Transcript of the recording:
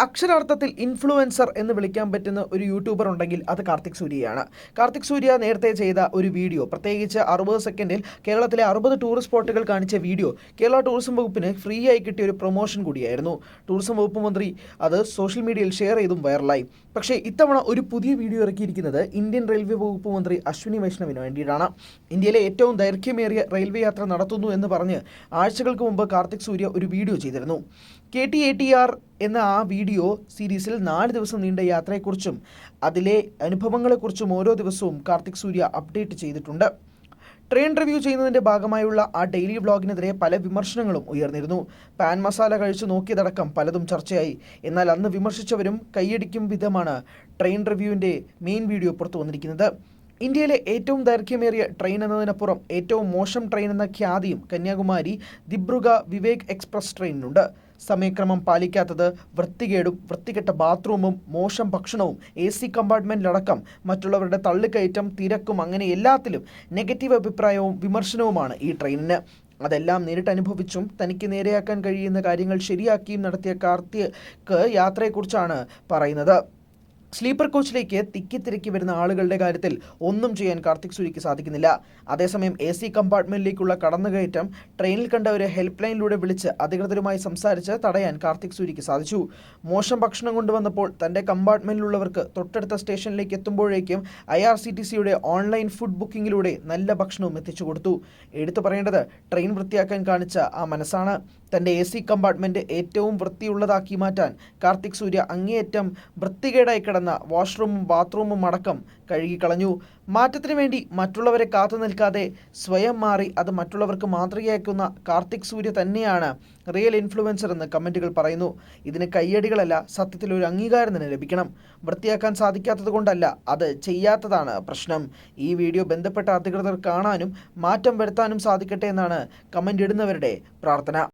അക്ഷരാർത്ഥത്തിൽ ഇൻഫ്ലുവൻസർ എന്ന് വിളിക്കാൻ പറ്റുന്ന ഒരു യൂട്യൂബർ ഉണ്ടെങ്കിൽ അത് കാർത്തിക് സൂര്യയാണ്. കാർത്തിക് സൂര്യ നേരത്തെ ചെയ്ത ഒരു വീഡിയോ, പ്രത്യേകിച്ച് 60 സെക്കൻഡിൽ കേരളത്തിലെ 60 ടൂറിസ്റ്റ് സ്പോട്ടുകൾ കാണിച്ച വീഡിയോ കേരള ടൂറിസം വകുപ്പിന് ഫ്രീ ആയി കിട്ടിയ ഒരു പ്രൊമോഷൻ കൂടിയായിരുന്നു. ടൂറിസം വകുപ്പ് മന്ത്രി അത് സോഷ്യൽ മീഡിയയിൽ ഷെയർ ചെയ്തും വൈറലായി. പക്ഷേ ഇത്തവണ ഒരു പുതിയ വീഡിയോ ഇറക്കിയിരിക്കുന്നത് ഇന്ത്യൻ റെയിൽവേ വകുപ്പ് മന്ത്രി അശ്വിനി വൈഷ്ണവിന് വേണ്ടിയിട്ടാണ്. ഇന്ത്യയിലെ ഏറ്റവും ദൈർഘ്യമേറിയ റെയിൽവേ യാത്ര നടത്തുന്നു എന്ന് പറഞ്ഞ് ആഴ്ചകൾക്ക് മുമ്പ് കാർത്തിക് സൂര്യ ഒരു വീഡിയോ ചെയ്തിരുന്നു. KTATR എന്ന ആ വീഡിയോ സീരീസിൽ 4 ദിവസം നീണ്ട യാത്രയെക്കുറിച്ചും അതിലെ അനുഭവങ്ങളെക്കുറിച്ചും ഓരോ ദിവസവും കാർത്തിക് സൂര്യ അപ്ഡേറ്റ് ചെയ്തിട്ടുണ്ട്. ട്രെയിൻ റിവ്യൂ ചെയ്യുന്നതിൻ്റെ ഭാഗമായുള്ള ആ ഡെയിലി വ്ളോഗിനെതിരെ പല വിമർശനങ്ങളും ഉയർന്നിരുന്നു. പാൻ മസാല കഴിച്ചു നോക്കിയതടക്കം പലതും ചർച്ചയായി. എന്നാൽ അന്ന് വിമർശിച്ചവരും കൈയടിക്കും വിധമാണ് ട്രെയിൻ റിവ്യൂവിൻ്റെ മെയിൻ വീഡിയോ പുറത്തു വന്നിരിക്കുന്നത്. ഇന്ത്യയിലെ ഏറ്റവും ദൈർഘ്യമേറിയ ട്രെയിൻ എന്നതിനപ്പുറം ഏറ്റവും മോശം ട്രെയിൻ എന്ന ഖ്യാതിയും കന്യാകുമാരി ദിബ്രുഗ വിവേക് എക്സ്പ്രസ് ട്രെയിനിനുണ്ട്. സമയക്രമം പാലിക്കാത്തത്, വൃത്തികേടും വൃത്തികെട്ട ബാത്റൂമും മോശം ഭക്ഷണവും AC കമ്പാർട്ട്മെൻറ്റിലടക്കം മറ്റുള്ളവരുടെ തള്ളിക്കയറ്റം, തിരക്കും, അങ്ങനെ എല്ലാത്തിലും നെഗറ്റീവ് അഭിപ്രായവും വിമർശനവുമാണ് ഈ ട്രെയിനിന്. അതെല്ലാം നേരിട്ട് അനുഭവിച്ചും തനിക്ക് നേരെയാക്കാൻ കഴിയുന്ന കാര്യങ്ങൾ ശരിയാക്കിയും നടത്തിയ കാർത്തിക് യാത്രയെക്കുറിച്ചാണ് പറയുന്നത്. സ്ലീപ്പർ കോച്ചിലേക്ക് തിക്കിത്തിരക്കി വരുന്ന ആളുകളുടെ കാര്യത്തിൽ ഒന്നും ചെയ്യാൻ കാർത്തിക് സൂര്യയ്ക്ക് സാധിക്കുന്നില്ല. അതേസമയം AC കമ്പാർട്ട്മെൻറ്റിലേക്കുള്ള കടന്നുകയറ്റം ട്രെയിനിൽ കണ്ട ഒരു ഹെൽപ്പ് ലൈനിലൂടെ വിളിച്ച് അധികൃതരുമായി സംസാരിച്ച് തടയാൻ കാർത്തിക് സൂര്യയ്ക്ക് സാധിച്ചു. മോശം ഭക്ഷണം കൊണ്ടുവന്നപ്പോൾ തൻ്റെ കമ്പാർട്ട്മെൻറ്റിലുള്ളവർക്ക് തൊട്ടടുത്ത സ്റ്റേഷനിലേക്ക് എത്തുമ്പോഴേക്കും IRCTCയുടെ ഓൺലൈൻ ഫുഡ് ബുക്കിങ്ങിലൂടെ നല്ല ഭക്ഷണവും എത്തിച്ചു കൊടുത്തു. എടുത്തു പറയേണ്ടത് ട്രെയിൻ വൃത്തിയാക്കാൻ കാണിച്ച ആ മനസ്സാണ്. തൻ്റെ AC കമ്പാർട്ട്മെൻറ്റ് ഏറ്റവും വൃത്തിയുള്ളതാക്കി മാറ്റാൻ കാർത്തിക് സൂര്യ അങ്ങേയറ്റം വൃത്തികേടായി കിടന്ന വാഷ്റൂമും ബാത്റൂമും അടക്കം കഴുകിക്കളഞ്ഞു. മാറ്റത്തിന് വേണ്ടി മറ്റുള്ളവരെ കാത്തു നിൽക്കാതെ സ്വയം മാറി അത് മറ്റുള്ളവർക്ക് മാതൃകയാക്കുന്ന കാർത്തിക് സൂര്യ തന്നെയാണ് റിയൽ ഇൻഫ്ലുവൻസർ എന്ന് കമൻറ്റുകൾ പറയുന്നു. ഇതിന് കയ്യടികളല്ല, സത്യത്തിൽ ഒരു അംഗീകാരം തന്നെ ലഭിക്കണം. വൃത്തിയാക്കാൻ സാധിക്കാത്തത് കൊണ്ടല്ല, അത് ചെയ്യാത്തതാണ് പ്രശ്നം. ഈ വീഡിയോ ബന്ധപ്പെട്ട അധികൃതർ കാണാനും മാറ്റം വരുത്താനും സാധിക്കട്ടെ എന്നാണ് കമൻ്റ് ഇടുന്നവരുടെ പ്രാർത്ഥന.